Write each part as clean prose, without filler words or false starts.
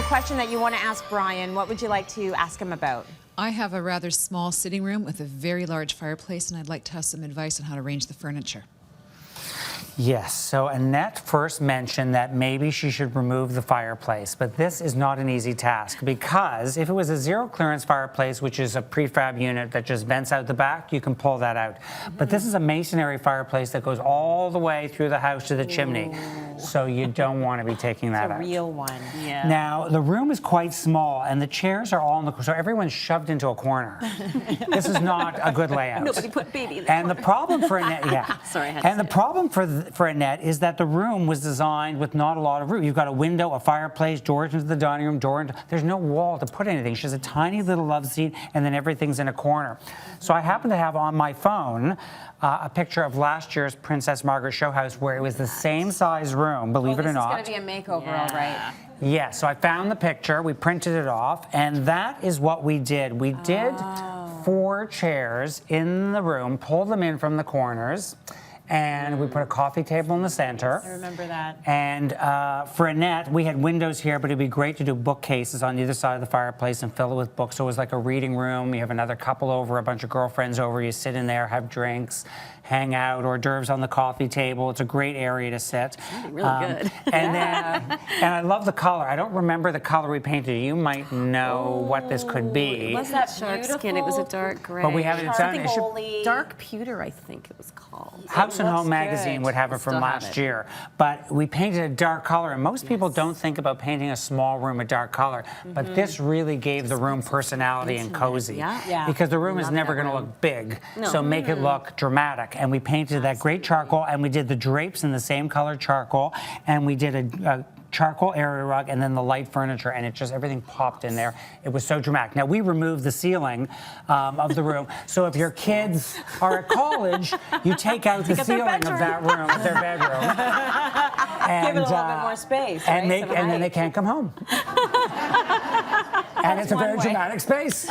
question that you want to ask Brian. What would you like to ask him about? I have a rather small sitting room with a very large fireplace, and I'd like to have some advice on how to arrange the furniture. Yes, so Annette first mentioned that maybe she should remove the fireplace, but this is not an easy task because if it was a zero clearance fireplace, which is a prefab unit that just vents out the back, you can pull that out. But this is a masonry fireplace that goes all the way through the house to the chimney, so you don't want to be taking that out. It's a real one. Yeah. Now, the room is quite small and the chairs are all in the, so everyone's shoved into a corner. This is not a good layout. Nobody put baby in the And the problem for Annette, Sorry, I had to and the say it. problem for Annette is that the room was designed with not a lot of room. You've got a window, a fireplace, doors into the dining room, there's no wall to put anything. She has a tiny little love seat, and then everything's in a corner. So I happen to have on my phone a picture of last year's Princess Margaret Show House where it was the same size room, believe it or not. This is going to be a makeover, all right. Yeah, so I found the picture, we printed it off, and that is what we did. We did 4 chairs in the room, pulled them in from the corners, and we put a coffee table in the center. I remember that. And for Annette, we had windows here, but it'd be great to do bookcases on either side of the fireplace and fill it with books. So it was like a reading room. You have another couple over, a bunch of girlfriends over. You sit in there, have drinks, hang out, hors d'oeuvres on the coffee table. It's a great area to sit. Really good. And then, and I love the color. I don't remember the color we painted. You might know what this could be. Was that shark skin? It was a dark gray. But we haven't done it. Holy. Dark pewter, I think it was called. House and Home looks magazine good. would have it from Still have last it. year, but we painted a dark color, and most people don't think about painting a small room a dark color, but this really gave the room personality and cozy. Yeah. Because the room is Love never that going to room. look big, No. so make it look dramatic. And we painted that great charcoal, and we did the drapes in the same color charcoal, and we did a charcoal area rug and then the light furniture, and it just, everything popped in there. It was so dramatic. Now, we removed the ceiling of the room, so if your kids are at college, you take out the ceiling of that room, their bedroom. And, Give it a little bit more space, and, right? and then they can't come home. And it's a very dramatic space.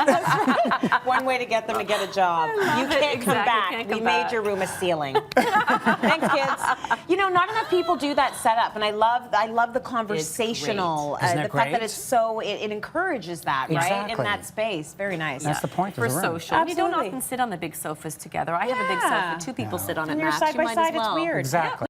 One way to get them to get a job. You can't come back. Can't We come made back. your room a ceiling. Thanks, kids. You know, not enough people do that setup, and I love the conversational, Isn't it the fact that great? it's so, it encourages that, right? In Exactly. that space. Very nice. That's the point of For the room. social. You don't Absolutely. often sit on the big sofas together. I have a big Yeah. sofa. 2 people sit on it When you're max. side You by might as side, it's well. weird. Exactly.